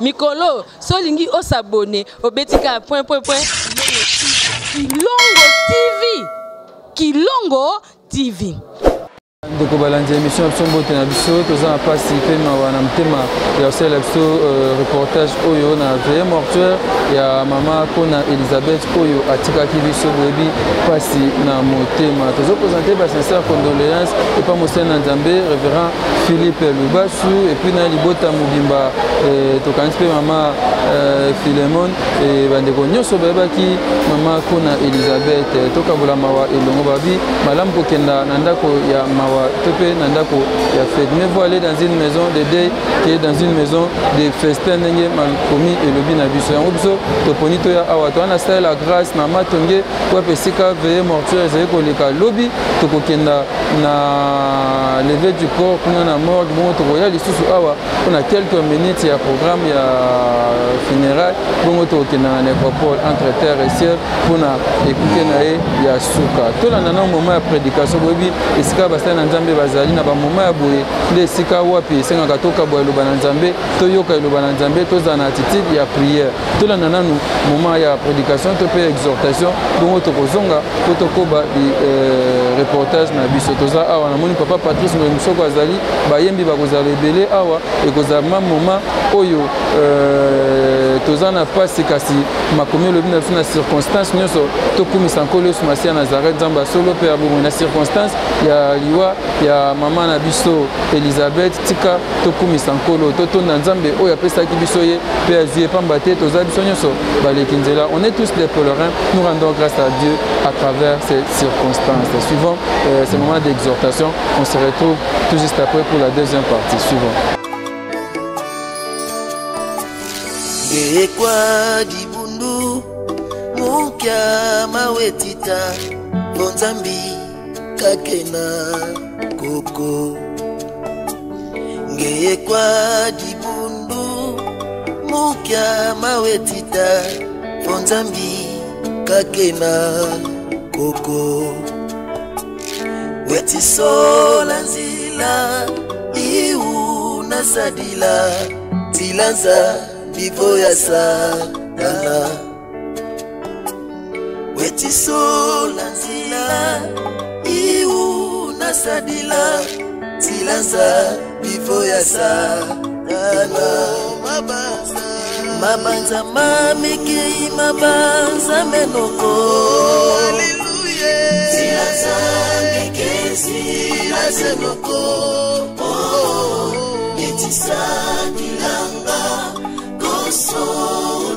Mikolo, solingi o s'abonner au Betika Kilongo TV. Donc balandi émission absolument bonne émission tous en passe pema wana mtema ya sel reportage oyo na veille mortuaire ya mama kona Elisabeth oyo atika kibiso bobi pasi na motema tozo présenter ba sincère condoléances et pas monsieur Nzambe révérend Philippe Lubasu et puis na libota mubimba to kanispe mama Philemon et bandeko nyoso babaki mama kona Elisabeth to kabula mawa elongo babi malam kokenda na ndako ya mawa topé nandako ya fête mais vous allez dans une maison de deuil qui est dans une maison de festin ndenge malkomi et lobi na biso yango biso to ponito ya awa to na style la grâce na matonge kwa pesika veille mortuaire zeko koleka lobi to kokenda na lever du corps kuna na morgue bon to royal lisusu awa kuna quelques minutes ya programme ya funérailles bon to kokenda na nécropole entre terre et ciel kuna écouter na ya suka to na na moment ya prédication bobi esika basana Nzambe bazali na ba moment ya boye nde esika wapi senga katoka boye loba na Nzambe to yoka loba na Nzambe to za na attitude ya prière to la nanu moment ya prédication to pe exhortation bon to kozonga to koba di reportage na biso to za awa na moni papa Patrice Musoko azali bayembi bakozala ebele awa e kozala moment oyo to za na pasi kasi makomi lobi na circonstance nyoso to kumisa nkolo sumasia Nazareth Nzamba solo pe abo na circonstance ya liwa ya mama na biso Elisabeth tika to kumisa nkolo to to Nzambe oyo apesa ki biso ye pe azie pamba te to za biso nyoso baleki nzela. On est tous des pèlerins, nous rendons grâce à Dieu à travers ces circonstances. Suivant ce moment d'exhortation, on se retrouve tout juste après pour la deuxième partie. Suivant. Gekwa dibundu mukia mawetita bonzambi kakena koko. Gekwa dibundu mukia mawetita bonzambi kakena koko. Weti sola nzila iu nasadila tilanza Vivo ya Satana. Weti sola nzila iu nasadila tilanza vivo ya Satana. Mabanza mamiki mabanza menoko. Hallelujah. Tilanza miki tilanza menoko. Eti sadilanga so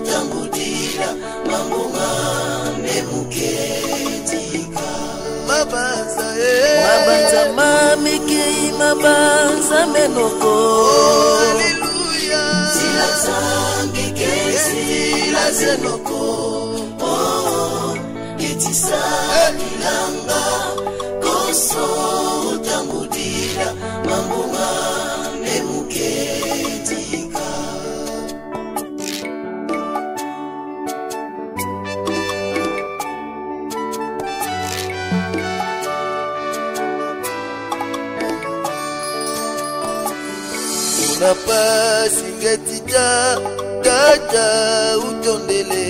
tambudira mamunga nemuketika mabanza mamiki mabanza menoko. Haleluya. Tilanza ngekezi lazenoko. Kitisa ilanga koso tambudira mamunga nemuketika. Napasi ngetita kata utondele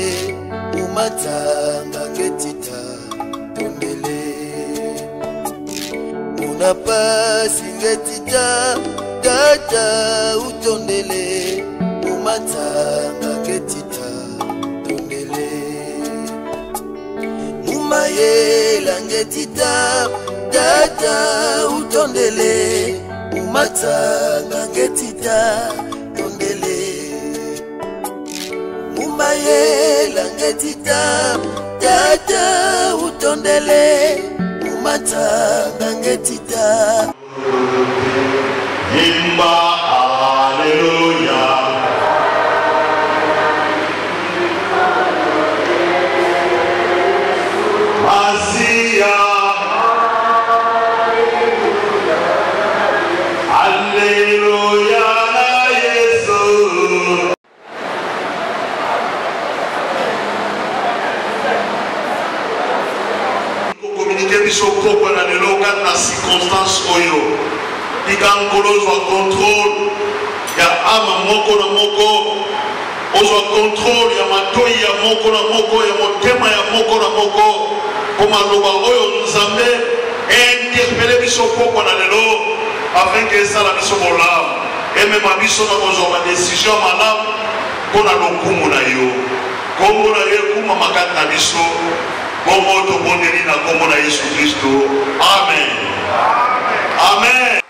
umatanga ngetita tondele. Unapasi ngetita kata utondele umatanga ngetita tondele. Umayela ngetita kata utondele umatanga ngetita tondele. Umayela ngetita tata utondele umatanga ngetita. Imba haleluya. Masia Alleluia na Yesu. Communiquer biso koko na lelo na circonstance oyo. Ikankolo wa contrôle ya ama moko na moko kozwa contrôle ya matoi ya moko na moko ya motema ya moko na moko po maloba oyo nzambe interpele biso pokwa na lelo afin ke esala biso bolamu emema biso na kozwa badesizio malamu mpo na lokumu na yo kombo na yo ekuma makati na biso bongo tobondeli na kombo na Yesu Kristo. Amen. Amen.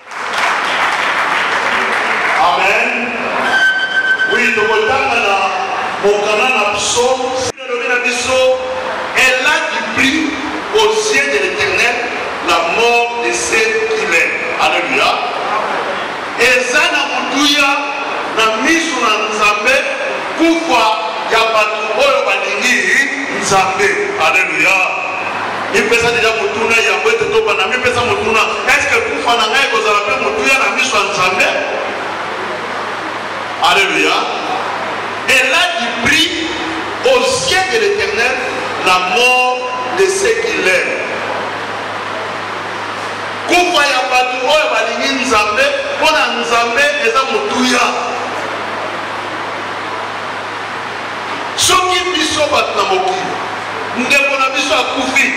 Amen. Oui, tokotanga na mokana na psaume silobi na biso, elle a du prix aux yeux de l'Éternel la mort de ceux qui l'aiment. Alléluia. Eza na motuya na miso na Nzambe kufa ya bato oyo balingi Nzambe. Alléluia. Mipesa deja motuna ya bwete toba na mipesa motuna, est-ce que kufa na ngai kozala pe motuya na miso ya Nzambe? Alléluia. Elle a du prix aux yeux de l'Éternel la mort de ceux qui l'aiment. Kufa ya bato oyo balingi Nzambe, mpona Nzambe eza motuya. Soki biso bato na mokili ndeko na biso akufi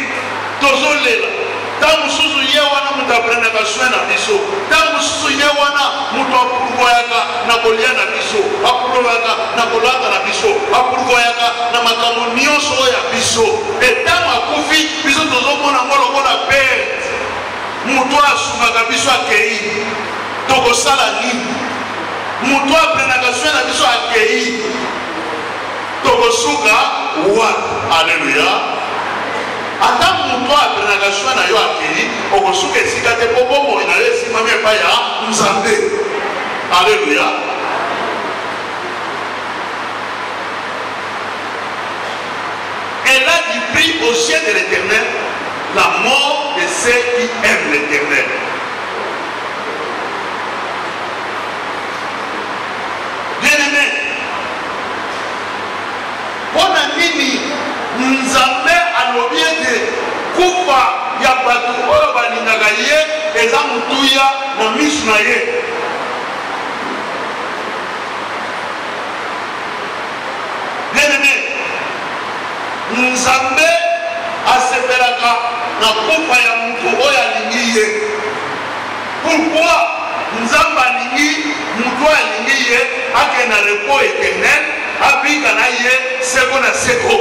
tozolela, ntango mosusu ye wana moto aprenaka soin na biso, ntango mosusu ye wana moto apurvoyaka na kolia na biso, apurvoyaka na kolata na biso, apurvoyaka na makambo nyonso oyo ya biso. Ntango akufi biso tozomona ngo lokola perte, moto asungaka biso akei, tokosala nini? Moto aprenaka soin na biso akei, tokosuka wapi? Alléluia. Ata moto aprenaka soin na yo akei, okosuka esika te po bomoi na yo esimami epai ya Nzambe. Alléluia. Elle a du prix au ciel de l'Éternel la mort de ceux qui aiment l'Éternel. Bien-aimé, mpona nini Nzambe alobi ete kufa ya bato oyo balingaka ye eza motuya na miso na ye? Bien-aimé, Nzambe asepelaka na kufa ya moto oyo alingi ye. Pourquoi Nzambe alingi moto oyo alingi ye akende na repos éternel, abika na ye seko na seko?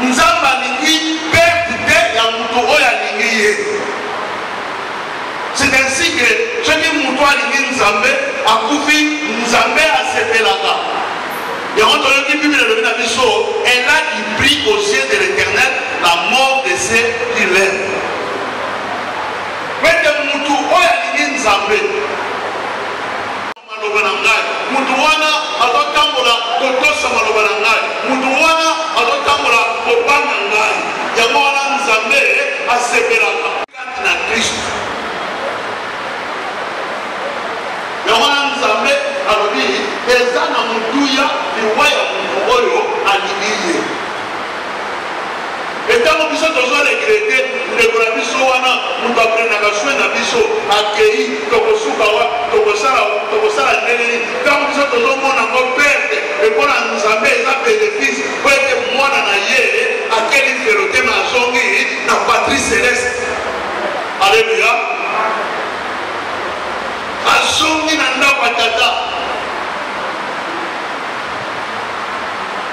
Nzambe alingi perte te ya moto oyo alingi ye. C'est ainsi que soki moto alingi Nzambe akufi, Nzambe asepelaka. Yango toyoki Bible elobi na biso, elle a du prix aux yeux de l'Éternel la mort de ceux qui l'aiment. Pete moto oyo alingi Nzambe maloba na ngai, moto wana azotambola kotosa maloba na ngai, moto wana azotambola kobanga ngai. Yango wana Nzambe asepelaka kati na Kristo. Yango wana Nzambe alobi eza na motuya liwa ya moto oyo alingi ye. Etango biso tozoregrete ndeko na biso wana moto aprenaka soin na biso akei, tokosuka wa tokosala ndenge nini? Ntango biso tozomona ngo perte mpona Nzambe eza bénéfice po ete mwana na ye akeli felo te na azongi na patrie céleste. Alléluia. Azongi na ndako ya tata.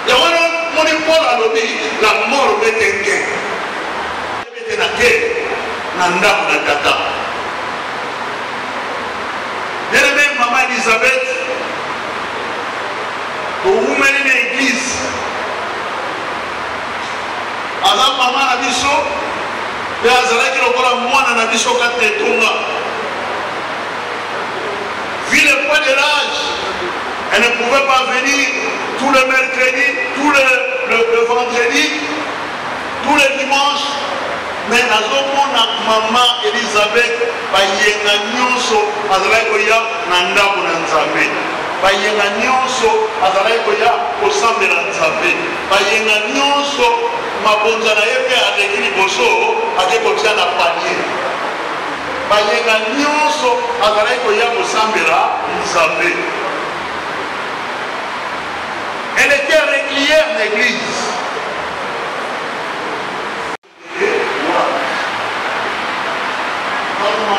Yango moni Paul alobi la mort bete nke bete na ke na ndako na tata. Bien-aimé, Maman Elisabeth toumeli na église aza mama na biso mpe azalaki lokola mwana na biso kati na etonga. Vu le poids de l'âge, elle ne pouvait pas venir tous les mercredis, tous le vendredi, tous les dimanches. Mais nazomona Maman Elisabeth bayenga nyonso azalaki koya na ndako na Nzambe, bayenga nyonso azalaki koya kosambela Nzambe, bayenga nyonso mabonza na ye mpe aleki liboso ake kotia na panier, bayenga nyonso azalaki koya kosambela Nzambe. Elle une église.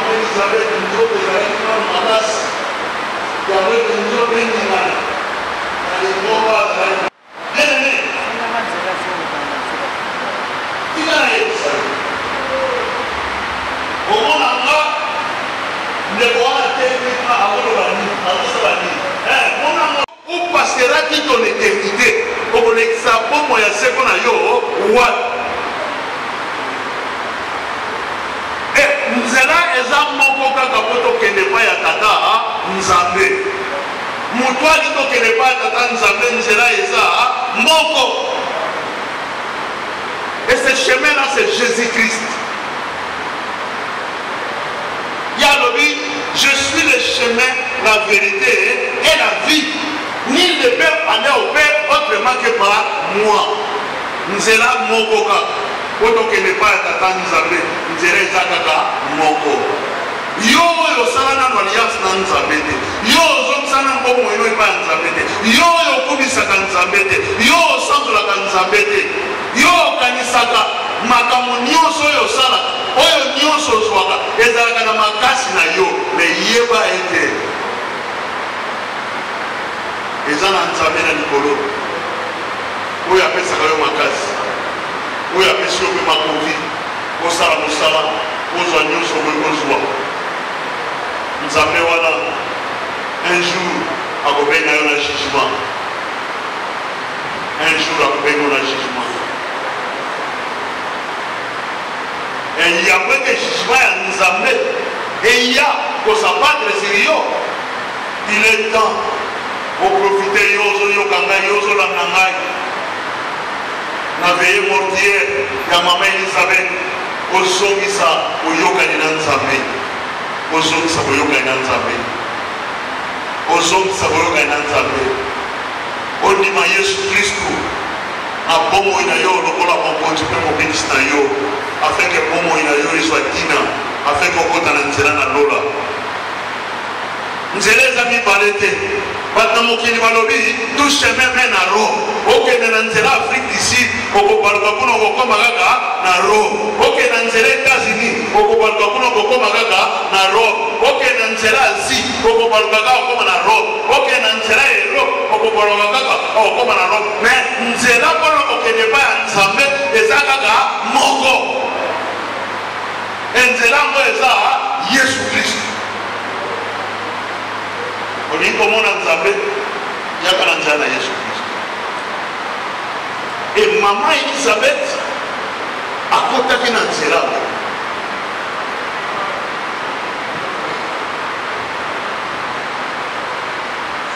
Elisabeth, nous autres, les amis, nous avons il y avait nous autres, les bien aimé. Il a été ça. Au moment là, ne voit techniquement avant le bani, ou passera qui ton éternité, pour l'examen, moi, il y a ce qu'on a eu, what? Nzela eza moko kaka po tokende pa ya tata Nzambe. Mutu ali tokende pa ya tata Nzambe, nzela eza moko. Et ce chemin-là, c'est Jésus-Christ. Yalobi, je suis le chemin, la vérité et la vie. Nul ne peut aller au Père autrement que par moi. Nzela moko kaka. Poto que n'est pas tata Nzambe, nzela ezakaka moko. Yo yo salana no alliance na Nzambe te. Yo zo sana ngomo eno pa Nzambe te. Yo yo kubisaka Nzambe te. Yo sanzola ka Nzambe te. Yo kanisaka makambo nyonso yo sala. Oyo nyonso zwaka ezalaka na makasi na yo, mais yeba ete. Ezana Nzambe na likolo. Oyo apesaka yo makasi. Oui, après si on peut m'accorder, au salam, aux oignons, aux oies. Nous avons un jour à Gobena un jugement. Un jour à Gobena un jugement. Et il y a pas de jugement à nous amener. Et il y a pour s'abattre sérieux. Il est temps pour profiter de Yozo na veille mortière ya maman Elisabeth osongisa oyokani na Nzambe osongisa oyokani na Nzambe osongisa oyokani na Nzambe ondima Yesu Kristo na bomo ina yo lokola mokonzi pe mobikisi na yo afin que bomo ina yo ezwa tina afin que okota na nzela na lola nzela eza mibale te bato na mokili balobi tout chemin mène à Rome. Okende na nzela Afrique d'ici okobaluka kuna okokoma kaka na Rome. Okende na nzela États-Unis okobaluka kuna okokoma kaka na Rome. Okende na nzela Asie okobaluka kaka okoma na Rome. Okende na nzela Europe okobaluka kaka okoma na Rome. Mais nzela mpona okende pa ya Nzambe eza kaka moko. Nzela ngo eza Yesu Kristo. Olingi komona Nzambe yaka na nzela na Yesu Kristo. Et maman Elisabeth a contacté dans Nzela.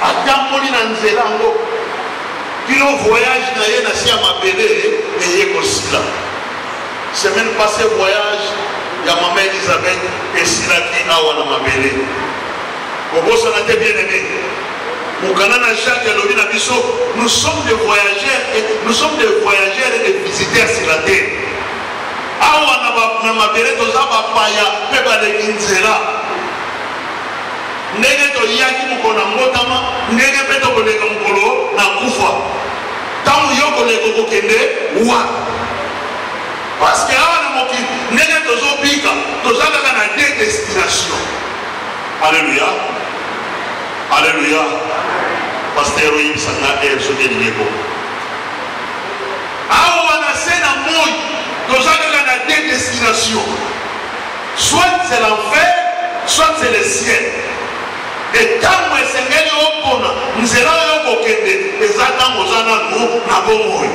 Atamboli na Nzela ngo kilo voyage na ye na si ya mabele eye kosila. Semaine passée voyage ya maman Elisabeth esilaki awa na mabele. Kobosa na te bien aimé. Moukanana Jacques et Lobina Bisso, nous sommes des voyageurs et des visiteurs sur la terre. Awa na mabele toza bapaya pe baleki Nzela. Ndenge to yaki mukona ngotama, ndenge pe to koleka mukolo na kufa. Tangu yo koleka kokende wa. Parce que awa na moki ndenge tozo bika, toza kaka na deux destinations. Alléluia. Alléluia. Pasteur Yimsanga et Sodeniko. Awa na sena moi, toza kaka na deux destinations. Soit c'est l'enfer, soit c'est le ciel. Et tant que Seigneur opona, nous allons kokende, eza tango zana no na bomoi.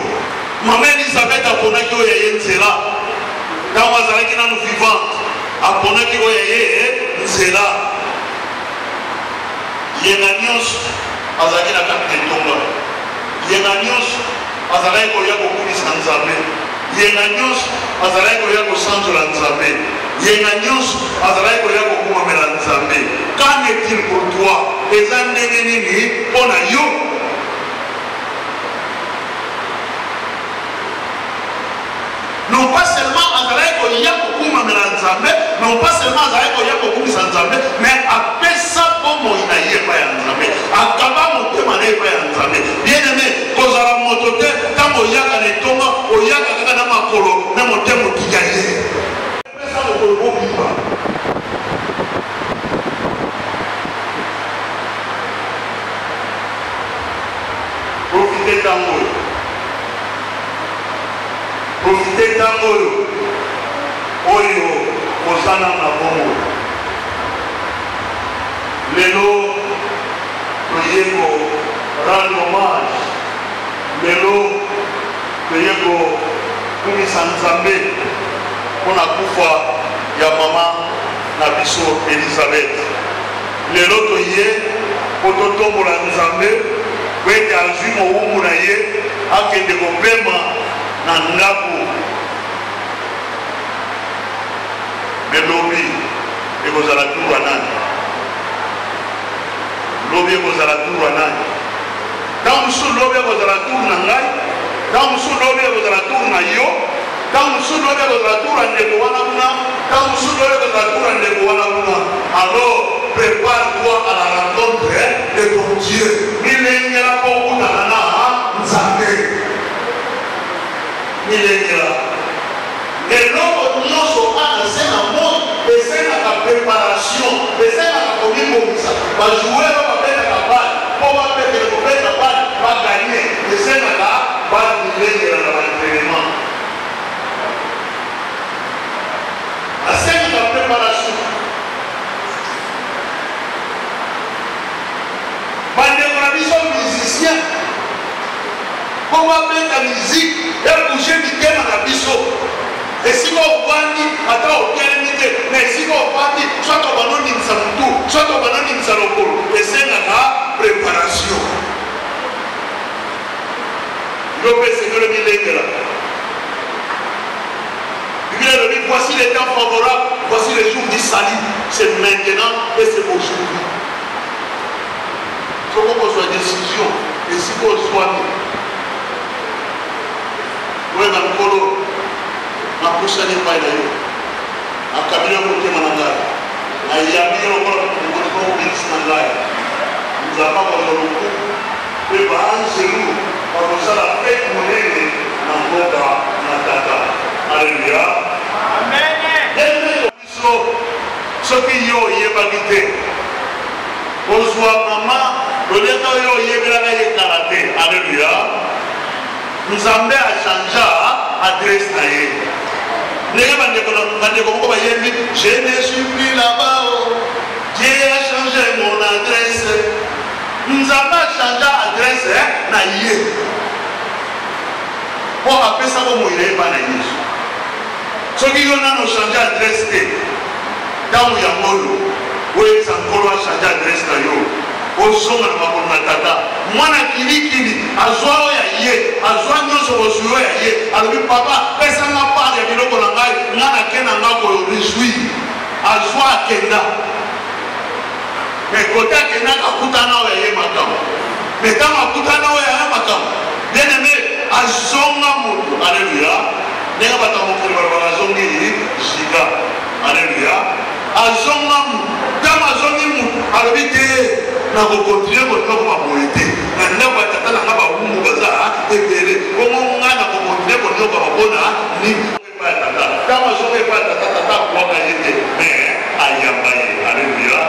Maman Elisabeth apona ki oye Nzela. Tango azalaki na nous vivante, apona ki oye Nzela. Yenga nyonso azalaki na kati ya ntonga. Yenga nyonso azalaki koya kokumisa Nzambe. Yenga nyonso azalaki koya kosanzola Nzambe. Yenga nyonso azalaki koya kokumamela Nzambe. Qu'en est-il pour toi? Eza ndenge nini mpona yo? Non pas seulement azalaki koya kokumamela Nzambe, non pas seulement azalaki koya kokumisa Nzambe, mais apesa bomo ina ye pa ya Nzambe. Akaba motema na ye pa ya Nzambe. Bien aimé, kozala moto te oyaka na etonga oyaka kaka na makolo na motema okika ye pesa mokolo bobima profite ntango oyo kozana na bongo lelo toye ko rendre hommage lelo toye ko kumisa nzambe mpona kufa ya mama na biso Elizabeth lelo toye po totombola nzambe po ete azwi mowumu na ye akende kopema na ndako melobi ekozala turwa nani lobi ekozala turwa nani ntango mosusu lobi ekozala tur na ngai ntango mosusu lobi ekozala tur na yo ntango mosusu lobi ekozala tur ya ndeko wana kuna ntango mosusu lobi ekozala tur ya ndeko wana kuna alors prépare-toi à la rencontre de ton Dieu milengela mpo okutana na nzambe milengela eloko nyonso wana esenga moi esengaka préparation esengaka komibongisa bajoueur babetaka bale mpo bapekele kobeta bale baganye esengaka bamilengela na baentraînement asengaka préparation bandeko na biso musicien mpo babeta musique ebouge mitema na biso esika ovandi ata otelemi te na esika ovandi soki obanonimisa motu soki obanonimisa lokolo esengaka préparation yo mpe esengeli milengela Bible elobi voici les temps favorables voici les jours du salut c'est maintenant et c'est aujourd'hui soko kozwa décision esika ozwami oyeba nkolo napusani epai na yo akabili yo motema na ngai nayambi yo lokola obikisi na ngai nzamba kozwa lokumu mpe baanzelu bakozala fete monene na mboka na tata alleluya biso soki yo oyebaki te kozwa mama loleka oyo oyebelaka ye kala te alleluya nzambe achangea adresse na ye ndenge bandeko moko bayembi je ne suis plus là-bas Dieu a changé mon adresse nzambe achangea adresse na ye mpo apesa bomoi na ye bana yesu soki yo nano change adresse te ntango ya ngolo oyebisa nkolo achange adresse na yo ozonga na makolo na tata mwana kilikili azwa oyo ya ye azwa nyonso kozwi oyo ya ye alobi papa pesanga part ya biloko na ngai nga nakenda nga korejoui azwa akenda me kote akendaka akutana oyo ya ye makambo me ntango akutana oyo ya ye makambo bien aimé azonga moto alleluya ndenge bato mokili balobaka azongi jiga alleluya azonga moto ntango azongi moto alobi te nakokontinue kolinga koma boye te na ndako ya tata nanga bawumbu baza ebele bongo nga nakokontinue kolinga koma mpona nini epai ya tata ntango azonga epai ya tata tata akwaka ye te me ayamba ye alleluya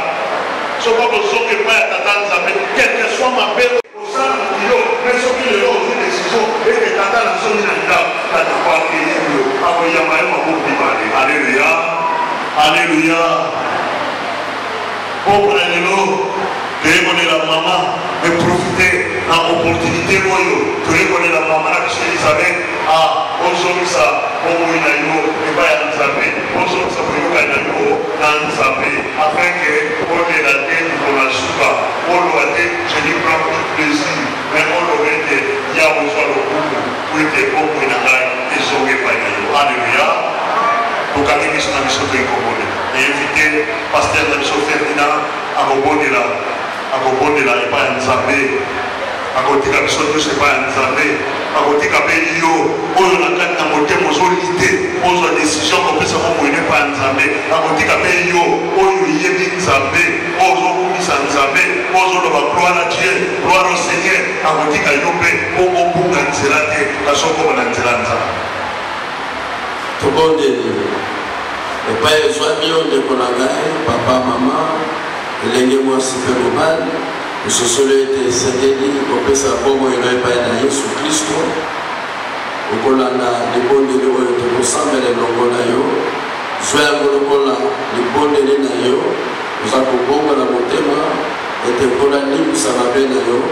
soki okozonga epai ya tata nzambe quelque soit mabe osala mokilo me soki lelo ozwi décision ete tata nazongi na ndako tata kwakeye yo akoyamba ye makobimale alleluya alleluya mpona lelo toyekolela mama eprofite na opportunité oyo toyekolela mama na biso Elizabeth ozongisa bomoi na yo epai ya nzambe ozongisa boyokani na yo na nzambe afin ke olela te likolo ya suka oloba te je n'y prends plus plaisir mais oloba ete ya ozwa lokumu po ete bomoi na ngai ezonga epai na yo alleluya tokangi biso na biso toyekobolela einvite paster na biso Ferdinand akobondela epai ya nzambe akotika biso nyonso epai ya nzambe akotika mpe yo oyo na kati na motema ozoli te ozwa décision kopesa momoine epai ya nzambe akotika mpe yo oyo oyebi nzambe ozokumisa nzambe ozoloba gloire à Dieu gloire au Seigneur akotika yo mpe okobunga nzela te te kasoko na nzela. Tout le monde et pas les soignants de Konagai, papa, maman, et les gens qui sont global, et ce soleil était Saint-Denis, on peut savoir comment il n'y a pas de Jésus-Christ. Au Kolana, les bons de l'eau, ils te ressemblent les longos d'ailleurs. Soit à Golokola, les bons de l'eau, nous avons bon à la montée, et te Kolani, ça va bien d'ailleurs,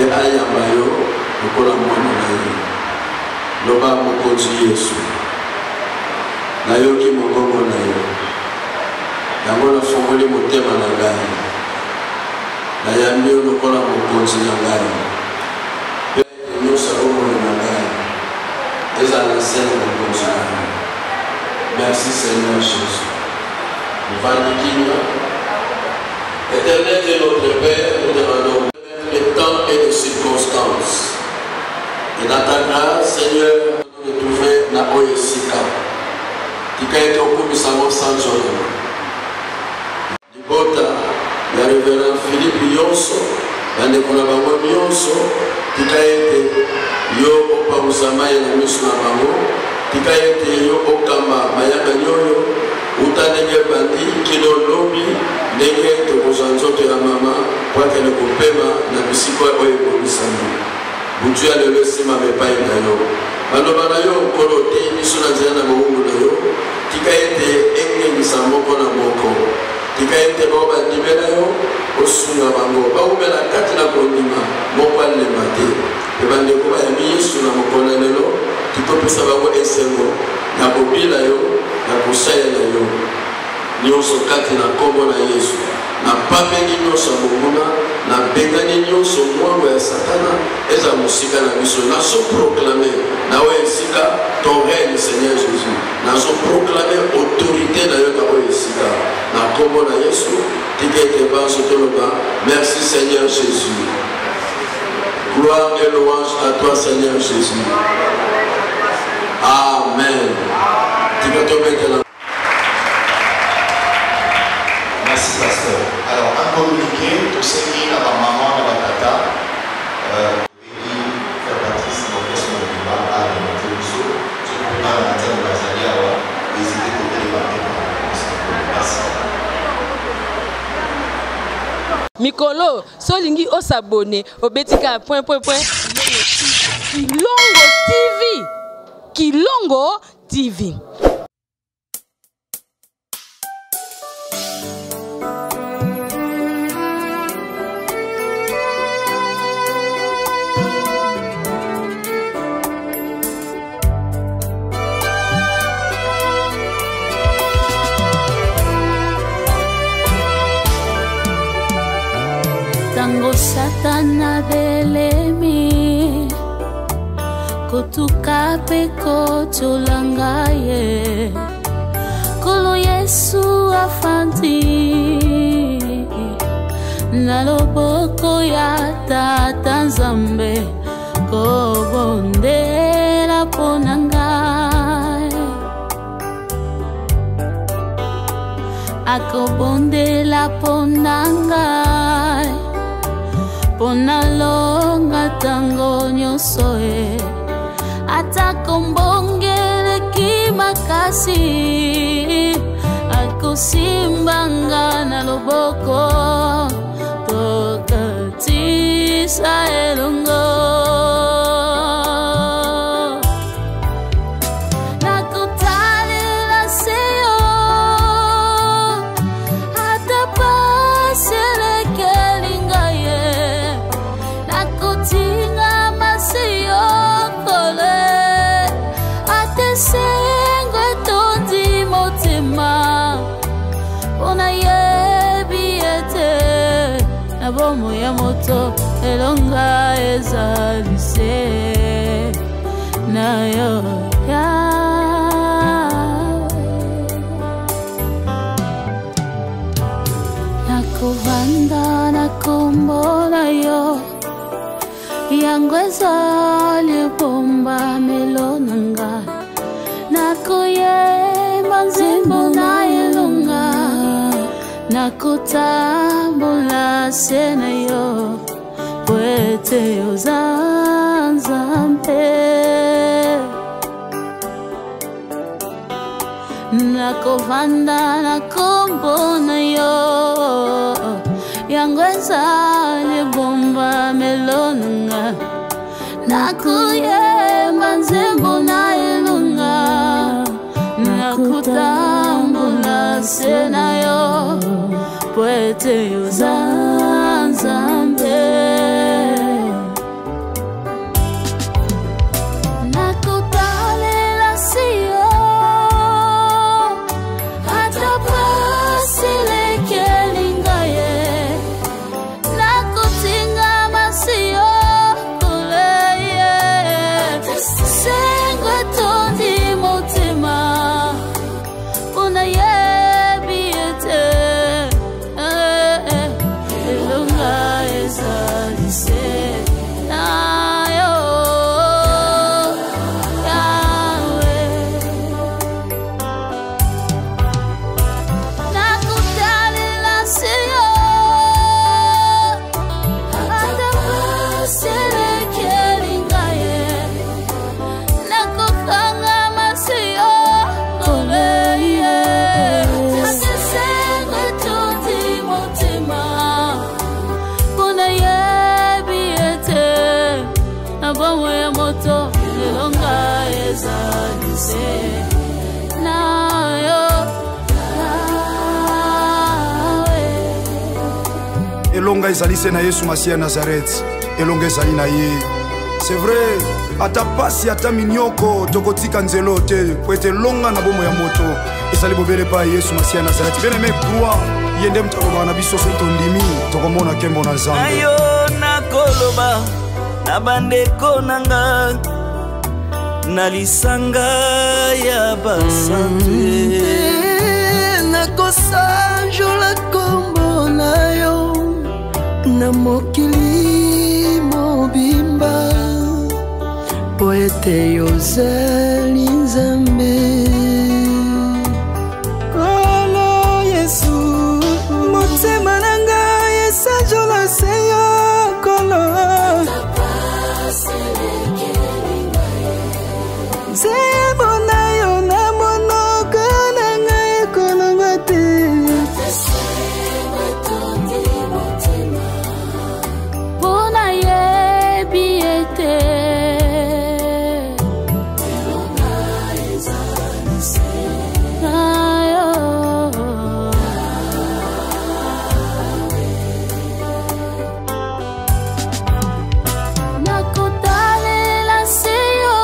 et Ayamayo, nous Kolamon d'ailleurs. Nous allons continuer Jésus. Nayoki mongongo na yo yango na fongoli motema na ngai na yambi yo lokola mokonzi na ngai nyonso omoi na ngai ezala na sene mokonzi na ngai. Merci Seigneur Jésus. Vandi kimia. Éternel Dieu notre Père, nous demandons le temps et les circonstances, et dans ta grâce Seigneur nous trouver na oyesika Tikaete okumisa mosanzo Libota ya Reverend Philippe Yonso bandekona bango nyonso tikaete yo opamuzamaye na miso na bango tikaete yo okamba mayaka nyoyo utandenge bandi kino lobi ndenge tokozwa nzoto ya mama kwakele kopema na bisiko oyo ekomisana butu ya lelo esima mepai na yo baloba na yo nkolo te miso na nzela na mowumbu na yo tika ete engengisa moko na moko tika ete bao bandime na yo osunga bango baumela kati na kondima moko alemba te pe bandeko bayambi yesu na mokolo na lelo tikopesa bango esengo ya kobila yo ya kosalela yo nyonso kati na kombo na yesu na pameli nyonso ya monguna na bengani nyonso mwango ya satana eza mosika na biso nazo proclame na oyo esika ton règne Seigneur Jésus nazo proclame autorité na yo na oyo esika na kombo na yesu tika ete banso toloba merci Seigneur Jésus. Gloire et louange à toi Seigneur Jésus. Amen. Tika tobete na. Merci pasteur. Alors un communiqué, tout ce qui est à ma maman, à ma tata, Patrice, mon fils, mon papa, à remonter le saut. Je ne peux pas l'entendre dans la salle, hésiter pour télémarquer. Merci. Mikolo, solingi osabone, obetika point. Kilongo TV. Kilongo TV. Tango satana belemi kotuka peko tolangaye kolo Yesu afandi na loboko ya tata Nzambe kobondela ponangaye akobondela ponangaye pona longa tango nyonso e atakombongele kimakasi akosimbanga na loboko tokatisa elongo bomo ya moto elonga ezalise na yo ya nakovanda na kombo na yo yango ezali bomba melonanga nakoyemba nzembo na elonga nakutambola sena yo kwete ozanzampe nakovanda na kombo na yo yango ezali bomba melonanga nakuyemba nzembo na elunga nakutambula se na yo poete yo zanzambe nakutalela siyo hata pasilekelinga ye nakutinga masiyo kuleye sengwe tondi motema una yebiete elunga ezalise nayo yawe nakutalela siyo hata pasilekelinga ye nakukanga masiyo koleye asesengwe tuti motima kuna yebiete nabomo ya moto elonga ezalise nayo yawe elonga ezalise na Yesu Masiya Nazareth elonga ezali na ye. C'est vrai, ata pasi ata minyoko tokotika nzelo te po ete longa na bomo ya moto ezali bobele pa Yesu Masiya Nazareth. Bien aimé croix yende mutaloba na biso so tondimi tokomona kembo na Nzambe. Ayo nakoloba na bandeko nanga na lisanga ya basante nakosanjola kombo na yo na mokili mobimba po ete yozali Nzambe. Kolo Yesu motema nanga esanjola seyo kolo nzembo na yo na monoko nanga ekolonga te mpona yebi ete nayo nakutalela seyo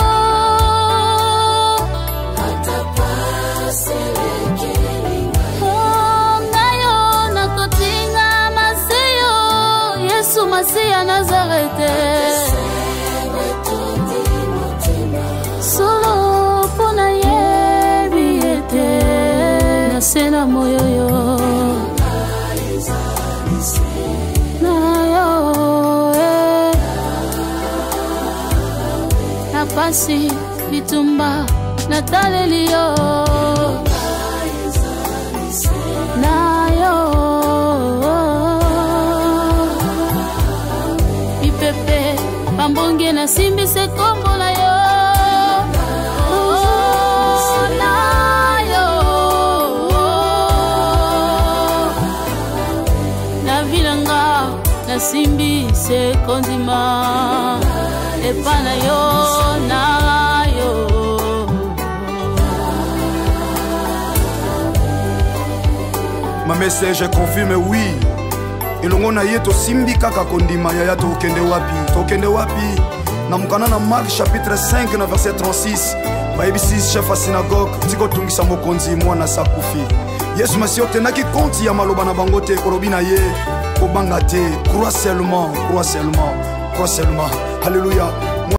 nayo nakotinga maseyo Yesu Masiya Nazarete solo mpona yebi ete nasena moyoyo nayo napasi bitumba nataleli yo nayo bipepe bambonge nasimbise kombo na yo nayo na vilanga nasimbise kondima epa na yo nayo Ma message confirme oui. Elongo na ye tosimbi kaka kondima yaya tokende wapi na mukana na Marc chapitre 5 na verset 36 bayebisi chef ya synagogue tiko tungisa mokonzi mwana sakufi. Yesu Masiya otenaki konti ya maloba na bango te kolobi na ye kobanga te. Crois seulement. Alléluia.